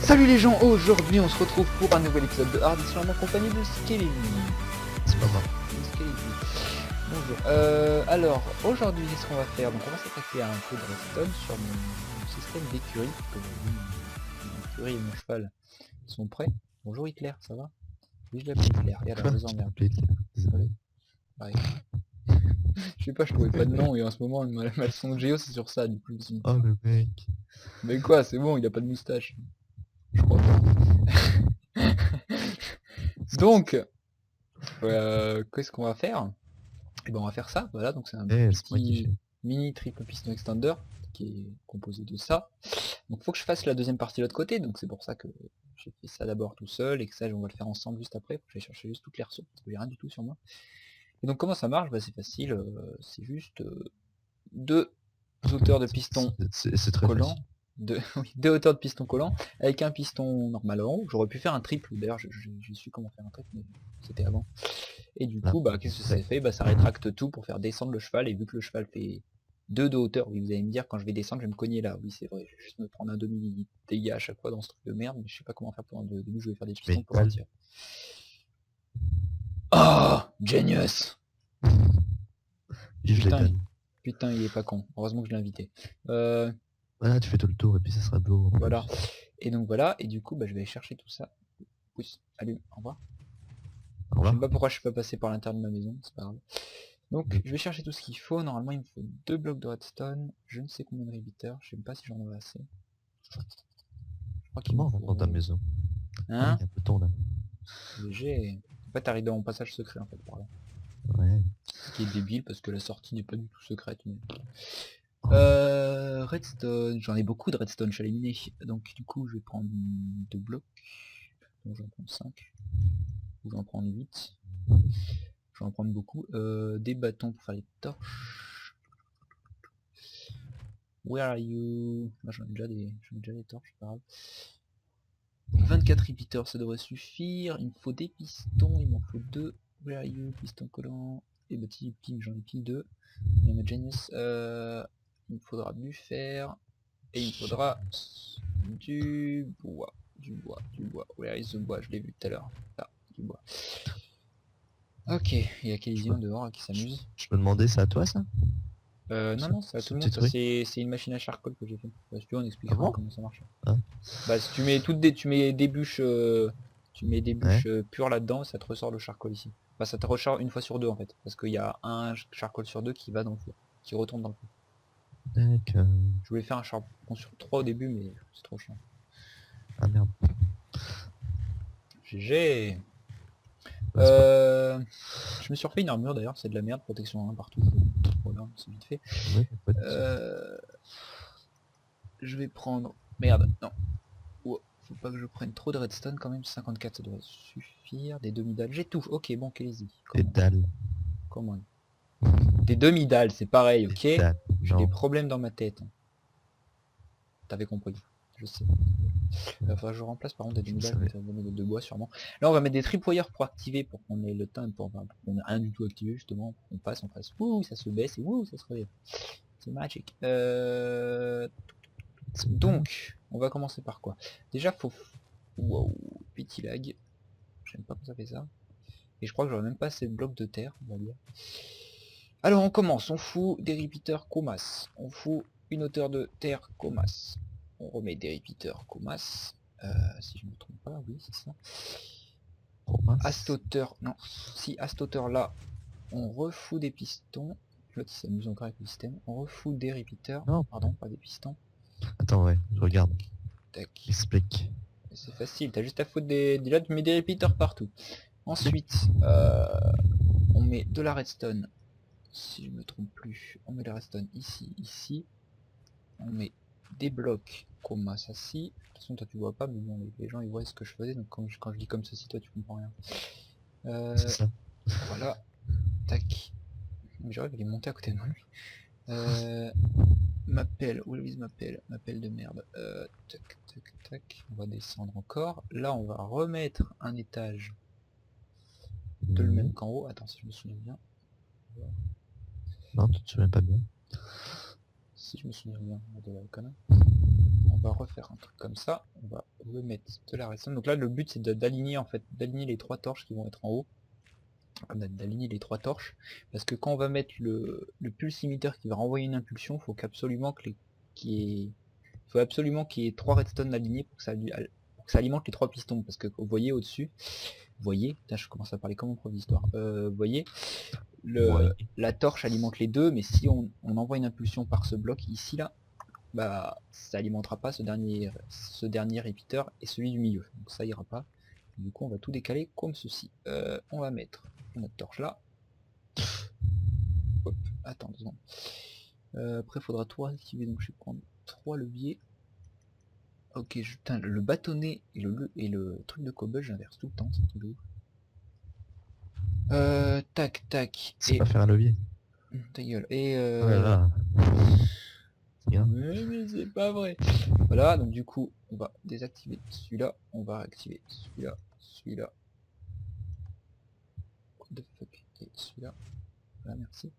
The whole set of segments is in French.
Salut les gens, aujourd'hui on se retrouve pour un nouvel épisode de Hard Island en compagnie de Skelly. C'est pas moi. Bonjour. Alors, aujourd'hui qu'est-ce qu'on va faire? Donc on va s'attaquer à un peu de redstone sur mon système d'écurie. Mon écurie et mon cheval sont prêts. Bonjour Hitler, ça va? Oui, je l'appelle Hitler, et alors Quoi? je vous Tu emmerde. m'appelais Hitler. Désolé. Ouais. Je sais pas, je trouvais pas de nom et en ce moment ma leçon de géo c'est sur ça, du coup je me suis dit, Oh le mec. mais quoi, c'est bon, il a pas de moustache. Je crois pas. Donc, qu'est-ce qu'on va faire? Et ben on va faire ça, voilà, donc c'est un C'est moi qui petit fais. mini triple piston extender qui est composé de ça. Donc faut que je fasse la deuxième partie de l'autre côté, donc c'est pour ça que j'ai fait ça d'abord tout seul et que ça on va le faire ensemble juste après. Faut que j'aille chercher juste toutes les ressources parce que j'ai rien du tout sur moi. Et donc comment ça marche? Bah c'est facile, c'est juste deux hauteurs de piston C'est très collants, facile. oui, deux hauteurs de piston collants avec un piston normal en haut. J'aurais pu faire un triple, d'ailleurs j'ai su comment faire un triple, mais c'était avant. Et du Là, coup, bah, qu'est-ce que ça fait? Bah, ça rétracte tout pour faire descendre le cheval, et vu que le cheval fait 2 de hauteur, oui, vous allez me dire, quand je vais descendre, je vais me cogner là. Oui, c'est vrai, je vais juste me prendre un demi-dégât à chaque fois dans ce truc de merde, mais je sais pas comment faire pour un demi, je vais faire des tu mets pistons une pour balle. sortir. Oh, genius! Vive les Putain, dalles. putain, il est pas con. Heureusement que je l'ai invité. Voilà, tu fais tout le tour et puis ça sera beau. Voilà. Et donc voilà, et du coup, bah, je vais aller chercher tout ça. Pousse, allume, au revoir. Au Je sais revoir. pas pourquoi je suis pas passé par l'intérieur de ma maison, c'est pas grave. Donc je vais chercher tout ce qu'il faut, normalement il me faut 2 blocs de redstone, je ne sais combien de rébiteurs, je sais pas si j'en aurai assez. Je crois qu'il Comment m'en on rentre dans ta faut... maison? Ah oui, Hein? il y a un bouton là. Léger. En fait t'arrives dans mon passage secret en fait par là. Ouais. Ce qui est débile parce que la sortie n'est pas du tout secrète. Mais... Oh. Redstone, j'en ai beaucoup de redstone, je suis allé miner. Donc du coup je vais prendre 2 blocs. Donc j'en prends 5. Ou j'en prends 8. Je vais en prendre beaucoup. Des bâtons pour faire les torches. Where are you? Moi j'en ai déjà des torches, c'est pas grave. 24 repeaters, ça devrait suffire. Il me faut des pistons, il m'en faut 2. Where are you? Piston collant. Et bah ping, j'en ai pile 2. Il y a Genius. Il me faudra du fer. Et il me faudra du bois. Du bois, du bois. Where is the bois? Je l'ai vu tout à l'heure. Là, du bois. Ok, il y a Je Kélisien me, dehors qui s'amuse. je me demandais, c'est à toi ça? Non, non, c'est à tout Ce le petit monde, ça truc? c'est une machine à charcoal que j'ai fait. Bah, si tu veux, on Ah expliquera bon? comment ça marche. Hein? Bah si tu mets toutes des. Tu mets des bûches. Tu mets des Ouais. bûches pures là-dedans, ça te ressort le charcoal ici. Enfin ça te ressort une fois sur deux en fait. Parce qu'il y a un charcoal sur deux qui va dans le four. Qui retourne dans le four. D'accord. Je voulais faire un charbon sur 3 au début mais c'est trop chiant. Ah merde. GG. Bah, c'est pas Je me suis refait une armure d'ailleurs, c'est de la merde, protection 1 partout. Voilà, c'est vite fait. grave. Ouais, pas de soucis. Je vais prendre. Merde, non. Wow, faut pas que je prenne trop de redstone quand même, 54 ça devrait suffire. Des demi-dalles, j'ai tout. Ok, bon, allez-y. Des dalles. Comment des demi-dalles, c'est pareil, Des ok? dalles. J'ai des Non. problèmes dans ma tête. T'avais compris, je sais. Enfin, je remplace par contre des Je le demi-dalles, je savais. vais mettre de bois sûrement. Là, on va mettre des tripwires pour activer, pour qu'on ait le temps, pour qu'on ait rien du tout activé justement. On passe, ouh, ça se baisse et ouh, ça se relève. C'est magique. Donc, on va commencer par quoi? Déjà, faut... Wow, petit lag. J'aime pas quand ça fait ça. Et je crois que j'aurais même pas assez de blocs de terre, on va dire. Alors on commence, on fout des repeaters Comas. On fout une hauteur de terre Comas. On remet des repeaters Comas. Si je me trompe pas, oui c'est ça. À cette hauteur, non, si à cette hauteur là, on refout des pistons. L'autre il s'amuse encore avec le système. On refout des repeaters, Non. pardon, pas des pistons. Attends, ouais, je regarde. Tac. Explique. C'est facile, t'as juste à foutre des... Déjà tu mets des repeaters partout. Ensuite, on met de la redstone. Si je me trompe plus, on met la redstone ici, ici. On met des blocs comme ceci. De toute façon toi tu vois pas, mais bon les gens ils voient ce que je faisais, donc quand je dis comme ceci, toi tu comprends rien. C'est ça. Voilà. Tac. Mais j'aurais qu'il est monté à côté de moi. M'appelle, Willis m'appelle de merde. Tac, tac, tac. On va descendre encore. Là on va remettre un étage de le même qu'en haut. Attends si je me souviens bien. Non, tu te souviens pas bien. si je me souviens bien de la conne. On va refaire un truc comme ça, on va remettre de la redstone. Donc là le but c'est d'aligner en fait, d'aligner les 3 torches qui vont être en haut. D'aligner les 3 torches. Parce que quand on va mettre le pulse emitter qui va renvoyer une impulsion, il faut qu'absolument qu'il y ait 3 redstone alignés pour que ça alimente les 3 pistons. Parce que vous voyez au-dessus, vous voyez, putain, je commence à parler comme un prof d'histoire. Vous voyez, Ouais. la torche alimente les deux, mais si on envoie une impulsion par ce bloc ici là, bah ça alimentera pas ce dernier repeater et celui du milieu. Donc ça ira pas. Du coup on va tout décaler comme ceci. On va mettre notre torche là. Hop, attends 2 secondes. Après il faudra tout activer, donc je vais prendre 3 leviers. Ok, putain, le bâtonnet et le truc de cobble, j'inverse tout le temps, c'est un truc de ouf. Tac, tac, C'est et... pas faire un levier. Ta gueule, et Oh là là. Regarde. mais c'est pas vrai. Voilà, donc du coup, on va désactiver celui-là, on va réactiver celui-là, celui-là. What the fuck, et celui-là. Voilà, merci.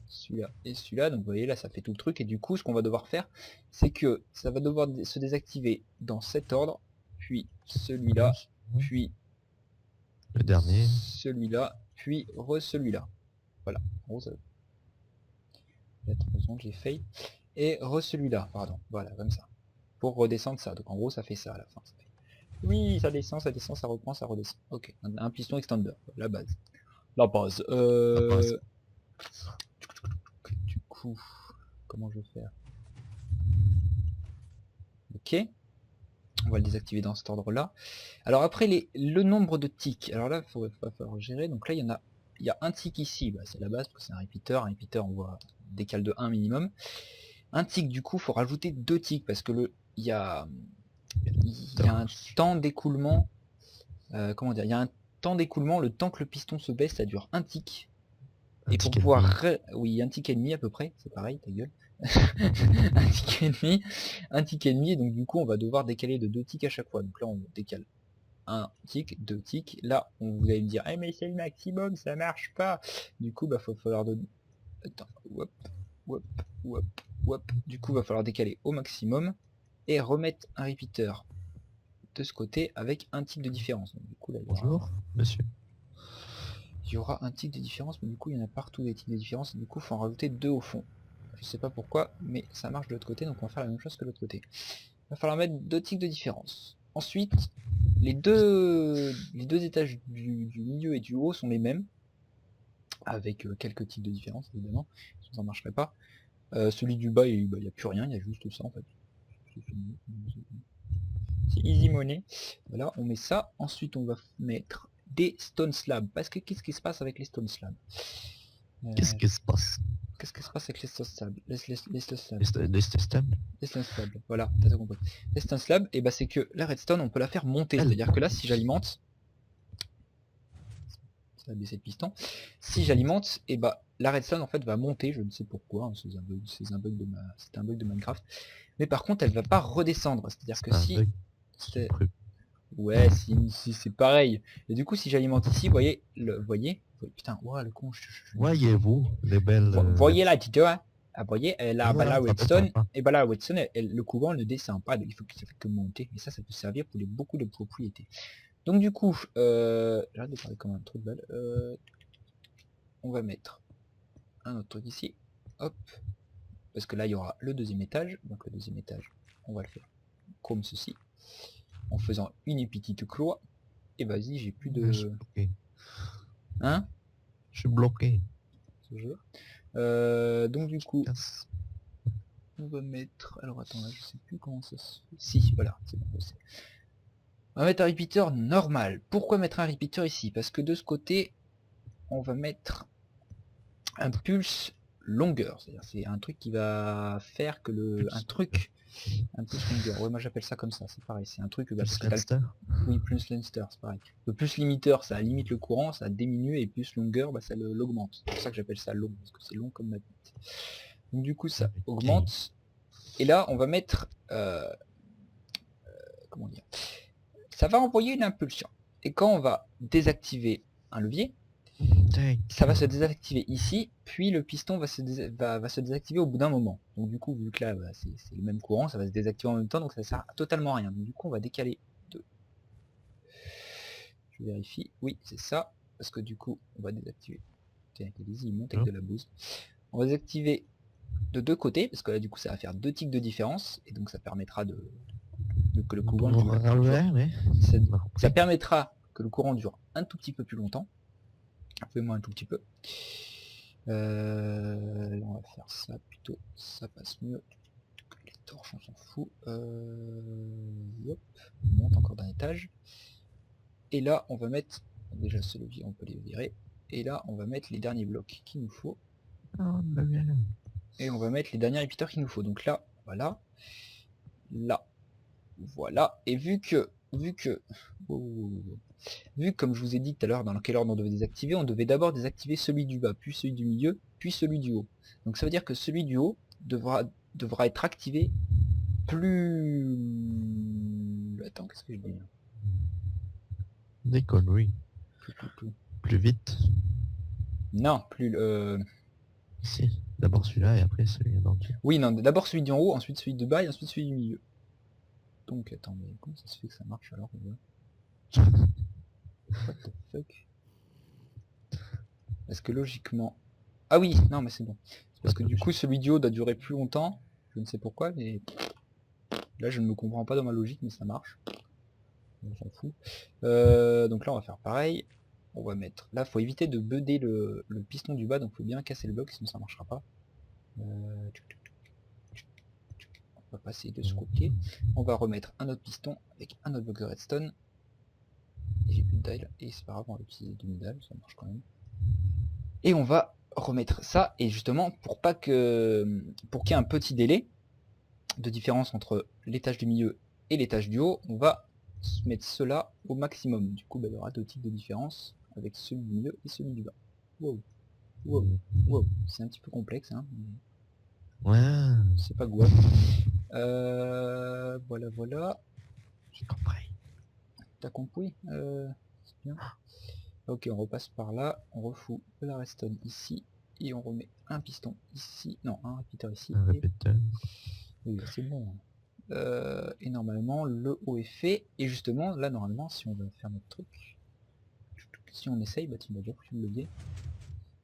Celui-là et celui-là, donc vous voyez là ça fait tout le truc, et du coup ce qu'on va devoir faire c'est que ça va devoir se désactiver dans cet ordre, puis celui-là, puis Le dernier. celui-là, puis celui-là. Voilà, en gros ça... Il y a 3 secondes, j'ai fail. Et celui-là, pardon, voilà, comme ça. Pour redescendre ça, donc en gros ça fait ça à la fin. Ça fait... Oui, ça descend, ça reprend, ça redescend. Ok, un piston extender, la base. La base. Du coup, comment je vais faire? Ok. On va le désactiver dans cet ordre là. Alors après le nombre de ticks, alors là il va falloir gérer. Donc là il y a un tick ici, bah, c'est la base parce que c'est un repeater on voit décale de 1 minimum. Un tick, du coup faut rajouter 2 ticks parce que il y a un temps d'écoulement, comment dire, il y a un temps d'écoulement, le temps que le piston se baisse ça dure un tick. Et pour pouvoir... Oui, un tick et demi à peu près, c'est pareil, ta gueule. un tick et demi, et donc du coup on va devoir décaler de 2 ticks à chaque fois. Donc là on décale un tick, 2 ticks. Là vous allez me dire, eh mais c'est le maximum, ça marche pas. Du coup bah faut falloir donner... Attends, hop, hop, hop, hop. Du coup va falloir décaler au maximum et remettre un repeater de ce côté avec un tick de différence. Donc, du coup, là, Bonjour, monsieur. il y aura un tick de différence, mais du coup il y en a partout des ticks de différence, et du coup il faut en rajouter 2 au fond. Je sais pas pourquoi, mais ça marche de l'autre côté, donc on va faire la même chose que de l'autre côté. Il va falloir mettre 2 ticks de différence. Ensuite, les deux étages du milieu et du haut sont les mêmes, avec quelques ticks de différence évidemment, sinon ça ne marcherait pas. Celui du bas, il n'y a plus rien, il y a juste ça en fait. C'est easy money. Voilà, on met ça. Ensuite on va mettre des stone slabs, parce que qu'est-ce qui se passe avec les stone slabs? Qu'est-ce qui se passe? Qu'est-ce qui se passe avec les stone slabs? Les stone slabs. Les systèmes. Les stone slabs, voilà, t'as tout compris. Les stone slabs, et bah c'est que la redstone on peut la faire monter, c'est-à-dire que là si j'alimente, ça va baisser le piston, si j'alimente, et bah la redstone en fait va monter, je ne sais pourquoi, hein, c'est un bug de Minecraft, mais par contre elle va pas redescendre, c'est-à-dire que si... Ouais, si c'est pareil. Et du coup si j'alimente ici, voyez, putain, ouah, le con, Voyez-vous les belles... voyez là, tu vois, ah, voyez, là, bah, la redstone, pas. et bah la redstone, le courant ne descend pas, il faut que ça fait que monter, et ça peut servir pour beaucoup de propriétés. Donc du coup, j'arrête de parler comme un trou de balle, on va mettre un autre truc ici, hop, parce que là il y aura le deuxième étage, donc le deuxième étage, on va le faire comme ceci, en faisant une petite cloie, et vas-y, j'ai plus de... Hein? Je suis bloqué. Donc du coup, on va mettre... Alors attends, là je sais plus comment ça se fait. Si, voilà, c'est bon, je sais. On va mettre un repeater normal. Pourquoi mettre un repeater ici? Parce que de ce côté, on va mettre un pulse longueur. C'est-à-dire c'est un truc qui va faire que un pulse longueur. Ouais, moi j'appelle ça comme ça, c'est pareil. C'est un truc... Oui, plus Leinster, c'est pareil. Le plus limiteur, ça limite le courant, ça diminue, et plus longueur, bah, ça l'augmente. C'est pour ça que j'appelle ça long, parce que c'est long comme ma bite. Donc du coup, ça augmente. Et là, on va mettre... comment dire? Ça va envoyer une impulsion. Et quand on va désactiver un levier, ça va se désactiver ici, puis le piston va se désactiver au bout d'un moment. Donc du coup, vu que là, bah, c'est le même courant, ça va se désactiver en même temps, donc ça sert totalement à rien. Donc du coup, on va décaler de... Je vérifie, oui, c'est ça, parce que du coup, on va désactiver. Tiens, il monte avec de la bouse. On va désactiver de deux côtés, parce que là, du coup, ça va faire 2 ticks de différence, et donc ça permettra que le courant dure. Ça permettra que le courant dure un tout petit peu plus longtemps. Un peu moins un tout petit peu. Là, on va faire ça plutôt, ça passe mieux. Les torches, on s'en fout. Hop, on monte encore d'un étage. Et là, on va mettre, déjà ce levier, on peut les virer. Et là, on va mettre les derniers blocs qu'il nous faut. Et on va mettre les derniers repeaters qu'il nous faut. Donc là, voilà. Là, voilà. Et vu que, comme je vous ai dit tout à l'heure dans quel ordre on devait désactiver, on devait d'abord désactiver celui du bas, puis celui du milieu, puis celui du haut. Donc ça veut dire que celui du haut devra être activé plus... Attends, qu'est-ce que je dis là? Des conneries. Plus vite. Non, plus... Si, d'abord celui-là et après celui d'en dessous. Oui, non, d'abord celui d'en haut, ensuite celui de bas et ensuite celui du milieu. Donc attends, mais comment ça se fait que ça marche alors? What the fuck? Parce que logiquement... Ah oui, non mais c'est bon. Parce que du coup celui du haut doit durer plus longtemps. Je ne sais pourquoi, mais... Là je ne me comprends pas dans ma logique, mais ça marche. On s'en fout. Donc là on va faire pareil. On va mettre... Là faut éviter de beuder le piston du bas, donc faut bien casser le bloc, sinon ça marchera pas. On va passer de ce côté. On va remettre un autre piston avec un autre bloc de redstone. Et j'ai plus de dial, et c'est pas grave, on va utiliser demi-dial, ça marche quand même. Et on va remettre ça, et justement pour qu'il y ait un petit délai de différence entre l'étage du milieu et l'étage du haut, on va mettre cela au maximum. Du coup, bah, il y aura 2 types de différence avec celui du milieu et celui du bas. Wow. Wow. Wow. C'est un petit peu complexe, hein. Ouais. C'est pas gouaille. Voilà, voilà. J'ai compris. T'as compris? C'est bien. Ok, on repasse par là, on refout de la redstone ici, et on remet un piston ici, non, un répéteur ici. Un répéteur. Oui, c'est bon. Et normalement, le haut est fait, et justement, là, normalement, si on veut faire notre truc, si on essaye, bah tu m'as déjà foutu le levier.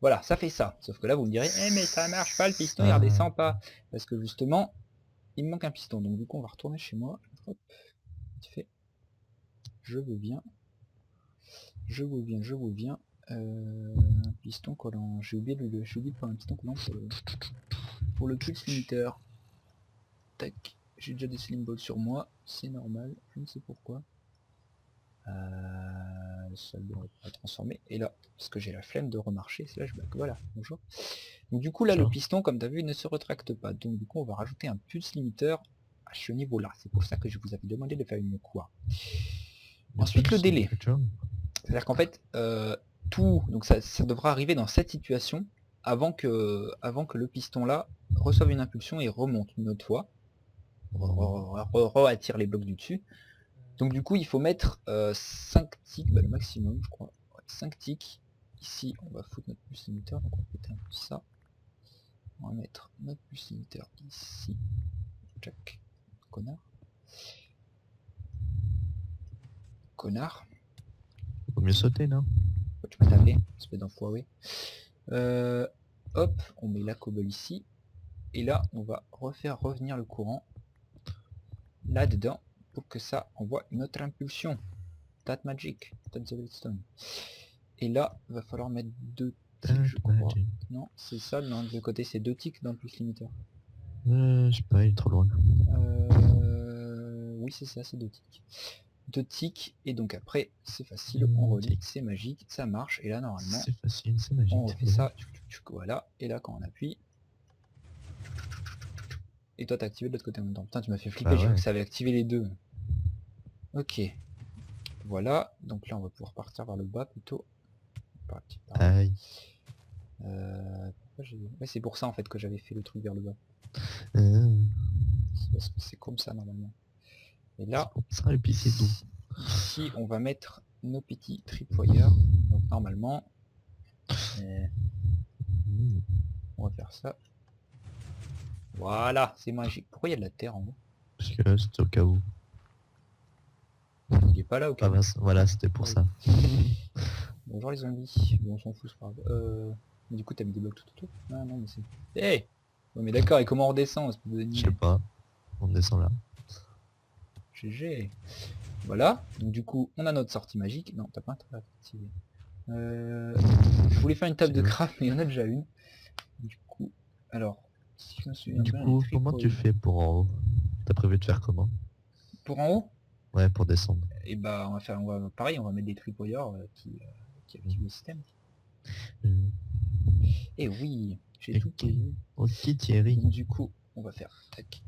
Voilà, ça fait ça. Sauf que là, vous me direz, eh mais ça marche pas, le piston, il redescend pas. Parce que justement, il me manque un piston. Donc du coup, on va retourner chez moi. Hop, vite fait. Je veux bien. Je vous viens. Un piston collant. J'ai oublié de prendre un piston collant pour le pulse limiter. Tac. J'ai déjà des slim balls sur moi. C'est normal. Je ne sais pourquoi. Ça devrait pas transformer. Et là, parce que j'ai la flemme de remarcher, c'est là je back. Voilà, bonjour. Donc du coup là, le piston, comme tu as vu, ne se rétracte pas. Donc du coup, on va rajouter un pulse limiter à ce niveau-là. C'est pour ça que je vous avais demandé de faire une quoi. Ensuite, le délai. C'est-à-dire qu'en fait, donc ça devra arriver dans cette situation avant que le piston là reçoive une impulsion et remonte une autre fois. Attire les blocs du dessus. Donc du coup il faut mettre 5 ticks, le maximum je crois. Ouais, 5 ticks. Ici on va foutre notre pulse limiter, donc on va péter un peu ça. On va mettre notre pulse limiter ici. Jack. Connard. Connard. Faut mieux sauter, non? Tu m'as tapé, espèce d'enfoiré. Hop, on met la cobble ici. Et là, on va refaire revenir le courant là-dedans pour que ça envoie une autre impulsion. That magic, that's the redstone. Et là, il va falloir mettre 2 ticks, je crois. Non, c'est ça, non, de côté, c'est 2 ticks dans le plus limiter. Je sais pas, il est trop loin. Oui, c'est ça, c'est 2 ticks. 2 ticks, et donc après, c'est facile, on relie, c'est magique, ça marche, et là, normalement, c'est facile, c'est magique. On refait ça, voilà, et là, quand on appuie, et toi, t'as activé de l'autre côté en même temps. Putain, tu m'as fait flipper, j'ai cru que ça avait activé les deux. Ok. Voilà, donc là, on va pouvoir partir vers le bas, plutôt. Aïe. Ouais, c'est pour ça, en fait, que j'avais fait le truc vers le bas. Parce que c'est comme ça, normalement. Et là, ça, et puis c'est ici, on va mettre nos petits tripwires. Donc, normalement, Mais Mmh. on va faire ça. Voilà, c'est magique. Pourquoi il y a de la terre en haut? Parce que c'était au cas où. Il est pas là au cas Ah où. mince, voilà, c'était pour Oui. ça. Bonjour les zombies. Bon, on s'en fout, c'est pas grave. Mais du coup, t'as mis des blocs tout autour. Ah non, mais c'est... Eh ouais, mais d'accord, et comment on redescend, espèce Je sais d'animal? pas. On descend là. GG. Voilà. Donc du coup, on a notre sortie magique. Non, t'as pas intérêt à l'activer. Je voulais faire une table C'est de où? craft, mais il y en a déjà une. Du coup, alors, si je me souviens Du bien, les coup, comment tu tripots... fais pour en haut? T'as prévu de faire comment? Pour en haut, Ouais, pour descendre. et bah pareil, on va mettre des tripoyeurs qui activent le système. Mmh. Et oui, j'ai tout Ok. prévu. Ok Thierry. Donc du coup, on va faire tac,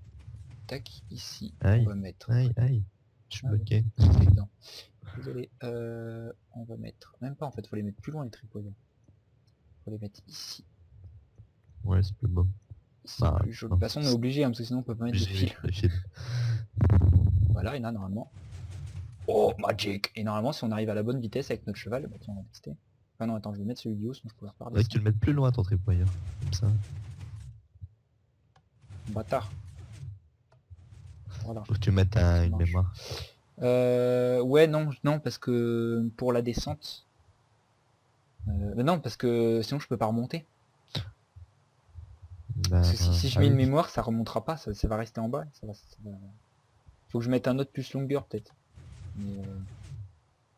tac, ici, on Aïe, va mettre... aïe, aïe. Je suis Ah oui, bloqué. j'étais dedans. Désolé, on va mettre... Même pas en fait, faut les mettre plus loin les tripoyeurs. Faut les mettre ici. Ouais, c'est plus beau. C'est Bah, plus joli. De non. toute façon, on est obligé, hein, parce que sinon on peut pas mettre de Obligé, oui, fil. le fil. Voilà, et là, normalement... Oh, magic! Et normalement, si on arrive à la bonne vitesse avec notre cheval, bah tiens, on va tester. Ah non, attends, je vais mettre celui du haut, sinon je pourrais pas Faudrait que tu redescendre. le mettes plus loin ton tripwire. Comme ça. Bâtard. Voilà, Faut que tu mettes ça une marche. mémoire. Ouais, non, non, parce que pour la descente... non, parce que sinon je peux pas remonter. Parce Bah, que si je ah mets une oui. mémoire, ça remontera pas, ça va rester en bas. Faut que je mette un autre plus longueur peut-être. Mais,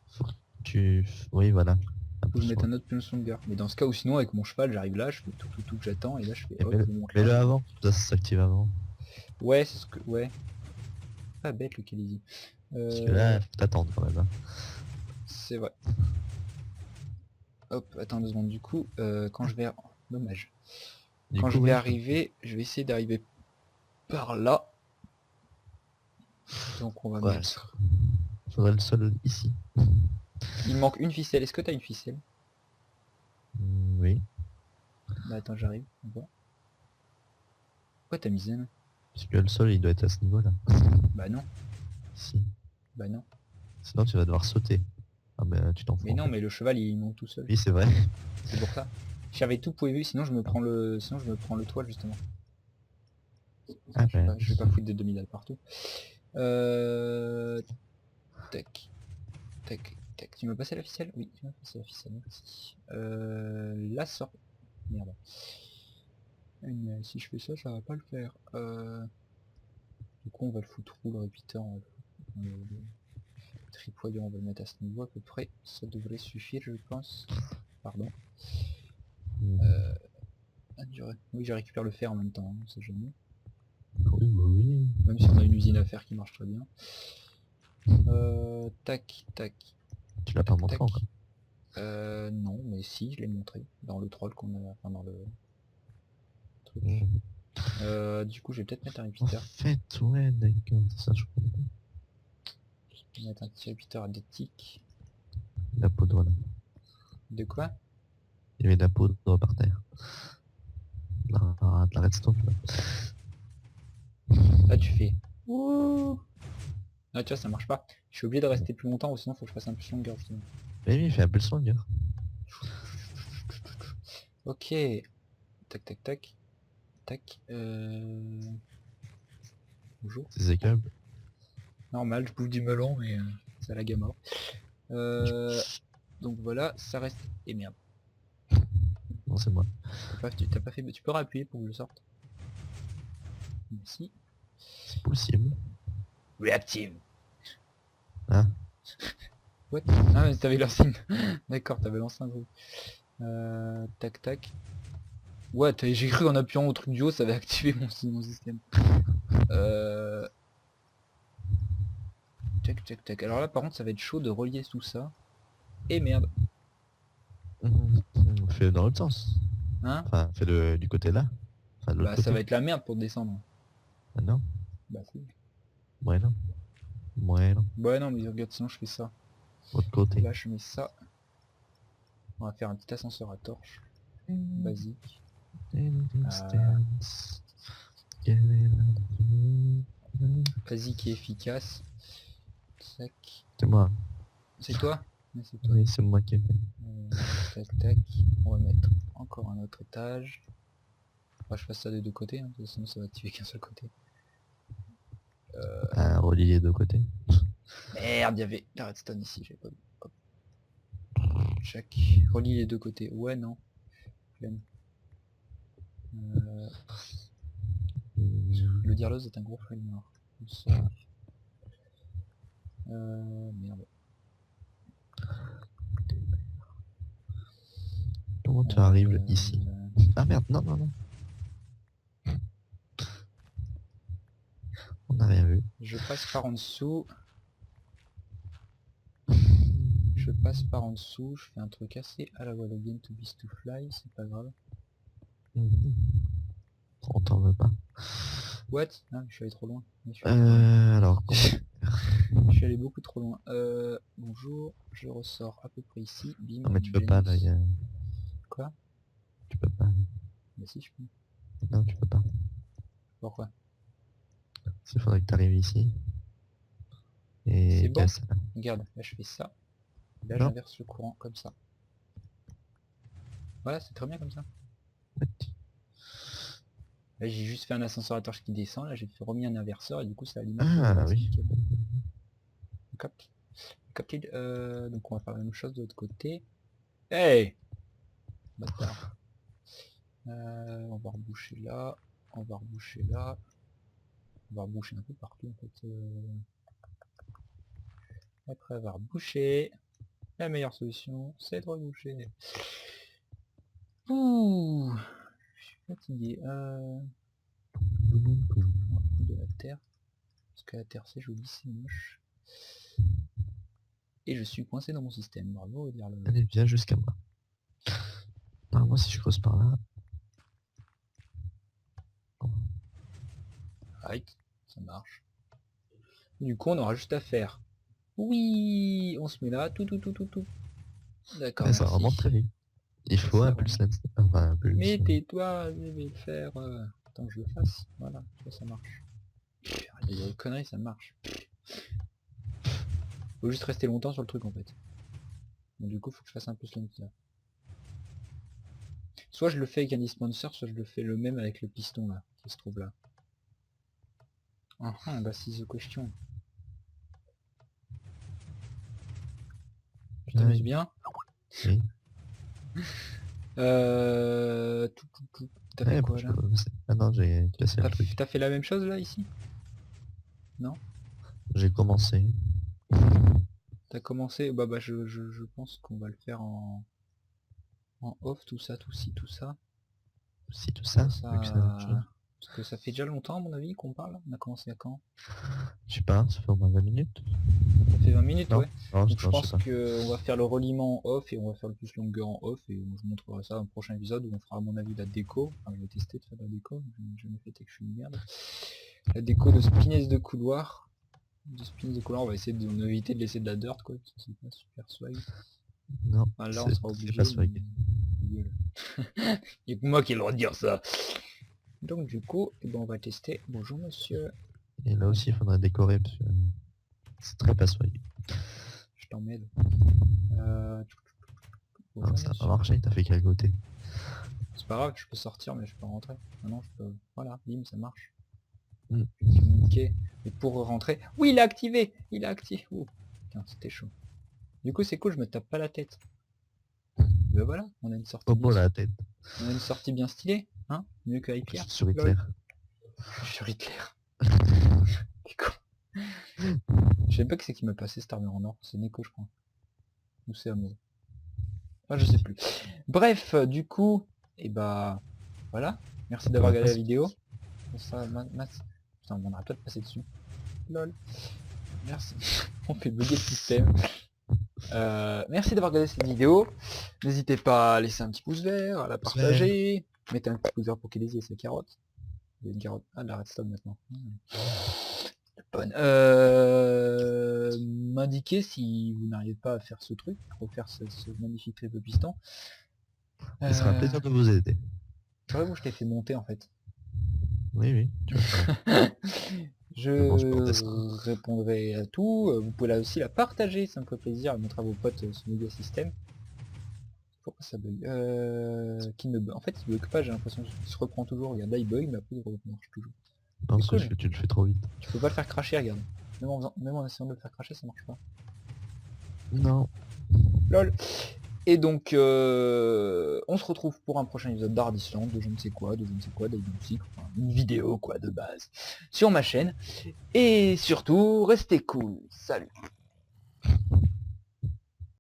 Faut que tu... Oui, voilà. Un faut que peu je mette loin. un autre plus longueur. Mais dans ce cas, ou sinon avec mon cheval, j'arrive là, je fais tout que j'attends, et là je fais Et hop, je monte là. mets-le avant. Ça s'active avant. Ouais, c'est ce que... Ouais. Pas bête le Kelly. Parce que là, faut t'attendre quand même. Hein. C'est vrai. Hop, attends 2 secondes. Du coup, quand je vais... Dommage. Du Quand coup, je vais oui. arriver, je vais essayer d'arriver par là. Donc on va Ouais. mettre... Faudrait le sol ici. Il me manque une ficelle. Est-ce que t'as une ficelle? Oui. Bah attends, j'arrive. On voit. Pourquoi t'as mis zen? Parce que le sol, il doit être à ce niveau-là. Bah non. Ici. Bah non. Sinon, tu vas devoir sauter. Ah bah, tu t'en fous Mais en non, fait. mais le cheval il monte tout seul. Oui, c'est vrai. C'est pour ça. J'avais tout prévu, sinon je me prends le toit justement. Ah bah, Je vais pas foutre des demi-dalles partout. Tac, tac, tac. Tu m'as passé la ficelle? Oui, tu m'as passé la ficelle, merci. La sort. Merde. Si je fais ça, ça va pas le faire. Du coup on va le foutre où le repeater, le tripoyant, on va le mettre à ce niveau à peu près. Ça devrait suffire je pense. Pardon. Ah, oui, j'ai récupéré le fer en même temps, hein, on sait jamais. oui, bah oui. Même si on a une usine à fer qui marche très bien. Tac, tac, Tu l'as pas tac, montré tac. encore. Non, mais si, je l'ai montré dans le troll qu'on a, enfin dans le truc. Du coup, je vais peut-être mettre un En repeater. fait, ouais, d'accord. Ça, je comprends. Je vais mettre un petit repeater à des tics. La poudre là. De quoi? Il y avait de la poudre par terre. De la redstone là. Là, tu fais. Ouh. Ah, tu vois, ça marche pas. Je suis obligé de rester plus longtemps, ou sinon, faut que je fasse un plus longueur justement. Mais oui, il fait un peu le son, gars. Ok. Tac, tac, tac. Tac. Bonjour. C'est Jacob. Normal, je bouffe du melon, mais c'est à la gamme. Donc voilà, ça reste... Et merde. Non, c'est moi. T'as pas fait... Tu peux réappuyer pour que je sorte. Merci. C'est possible. Reactive. Hein? What? Ah mais t'avais lancé une... D'accord, t'avais lancé un truc. Tac tac. Ouais, j'ai cru en appuyant au truc du haut, ça avait activé mon système. Tac tac tac. Alors là par contre ça va être chaud de relier tout ça. Et merde. Fais dans l'autre sens. Hein? Enfin, fais du côté là. Enfin, de l'autre Bah côté. ça va être la merde pour descendre. Ah non. Bah si. Ouais, non. Ouais, non. Ouais non mais regarde, sinon je fais ça. L'autre côté. Là je mets ça. On va faire un petit ascenseur à torche. Basique. Basique et efficace. Tac. C'est moi. C'est toi? Mais c'est toi. Oui, c'est moi qui ai fait. Tac tac. On va mettre encore un autre étage. Faudra que je fasse ça des deux côtés, hein, sinon ça va activer qu'un seul côté. Ah, relie les deux côtés. Merde, il y avait la redstone ici, j'ai pas vu. Hop. Check. Relie les deux côtés. Ouais, non. Flemme. Le dirleuse est un gros flemmard. Ça. Merde. Comment tu arrives ici? Ah merde, non, non, non. On n'a rien vu. Je passe par en dessous. Je passe par en dessous. Je fais un truc assez à la wall again to beast to fly. C'est pas grave. Mhm. On t'en veut pas. What? Ah, je suis allé trop loin. Je suis allé trop loin. Alors, Je suis allé beaucoup trop loin. Bonjour. Je ressors à peu près ici. Bim. non mais tu peux pas là, Quoi? tu peux pas. Bah si, je peux. Non, tu peux pas. Pourquoi? Il faudrait que tu arrives ici. Et C'est bon. casse ça. Regarde, là je fais ça. Là Non. j'inverse le courant comme ça. Voilà, c'est très bien comme ça. Là j'ai juste fait un ascenseur à torche qui descend, là j'ai remis un inverseur et du coup ça alimente. Ah oui. Capté. Donc on va faire la même chose de l'autre côté. Hey, bâtard. On va reboucher là. On va reboucher là. On va reboucher un peu partout en fait. Après avoir rebouché, la meilleure solution c'est de reboucher. Ouh, je suis fatigué. De la terre. Parce que la terre c'est joli, c'est moche. Et je suis coincé dans mon système. Bravo, dire le... Allez, viens jusqu'à moi. Normalement, si je creuse par là. Right, ça marche. Du coup, on aura juste à faire. Oui, on se met là, tout. D'accord, Ouais, ça merci. remonte très vite. Il faut Ça un pulse lens. Enfin, un pulse. Mais tais-toi, je vais le faire. Attends que je le fasse. Voilà, ça marche. Il y a des conneries, ça marche. Faut juste rester longtemps sur le truc en fait. Donc du coup, faut que je fasse un peu ce là. Soit je le fais avec un dispenser, soit je le fais le même avec le piston là, qui se trouve là. Ah, bah c'est the question. Tu t'amuses bien? Oui. T'as fait Ouais, quoi je là? peux- Ah non, j'ai cassé le truc. T'as fait la même chose là ici? Non? J'ai commencé. T'as commencé? Bah je pense qu'on va le faire en off, tout ça, tout ci, tout ça. Si tout ça, Ça... vu que c'est la même chose. Parce que ça fait déjà longtemps à mon avis qu'on parle. On a commencé à quand? Je sais pas, ça fait au moins 20 minutes. Ça fait 20 minutes, Non, ouais. non, Donc je non, pense sais pas. qu'on va faire le reliement en off et on va faire le plus longueur en off et je vous montrerai ça dans le prochain épisode où on fera à mon avis la déco. Enfin je vais tester de faire la déco, j'ai jamais fait et que je suis une merde. La déco de spinaise de couloir. On va essayer d'éviter de laisser de la dirt quoi, parce que c'est pas super swag. Non, Enfin, là on sera obligé. pas swag. Il y a que moi qui ai le droit de dire ça. Donc du coup, eh ben, on va tester. Bonjour monsieur. Et là aussi, il faudrait décorer parce que c'est très pas swag. Je t'emmène. Non, Bonjour ça a pas monsieur. marché, t'as fait quel côté? C'est pas grave, je peux sortir mais je peux rentrer. Maintenant je peux. Voilà, bim, ça marche. Mm. Ok. Et pour rentrer. Oui, il a activé. Il a activé. Ouh. Putain, c'était chaud. Du coup c'est cool, je me tape pas la tête. Ben voilà, on a une sortie. Au beau la tête. On a une sortie bien stylée, hein? Mieux que Hyper. Je suis sur Hitler. Je suis sur Hitler. T'es con. Je sais pas que c'est qui m'a passé cette armure en or, c'est Nico je crois. Ou c'est Amour. Ah je sais plus. Bref, du coup, et bah voilà. Merci d'avoir regardé la vidéo. Ça, putain, on arrête pas de passer dessus. Lol. Merci. On fait bugger le système. Merci d'avoir regardé cette vidéo. N'hésitez pas à laisser un petit pouce vert, à la partager. Mettez un petit pouce vert pour qu'il les ait, c'est carotte. Il y a une carotte. Ah, de la redstone maintenant. Bonne. M'indiquer si vous n'arrivez pas à faire ce truc, refaire ce magnifique triple piston. Ce sera un plaisir de vous aider. C'est vrai où je t'ai fait monter en fait. Oui, oui. Tu vois. Bon, je portais ça. Je répondrai à tout. Vous pouvez là aussi la partager, ça me ferait plaisir, et montrer à vos potes ce méga système. Pourquoi ça bug qui ne bug. En fait il bug pas, j'ai l'impression qu'il se reprend toujours. Regarde là il bug mais après il marche toujours. Non, C'est c'est parce cool. que tu le fais trop vite. Tu peux pas le faire cracher, regarde. Même en essayant de le faire cracher ça marche pas. Non. LOL. Et donc, on se retrouve pour un prochain épisode d'Hard Island, de je ne sais quoi, d'Aidon, enfin, une vidéo quoi de base, sur ma chaîne. Et surtout, restez cool. Salut.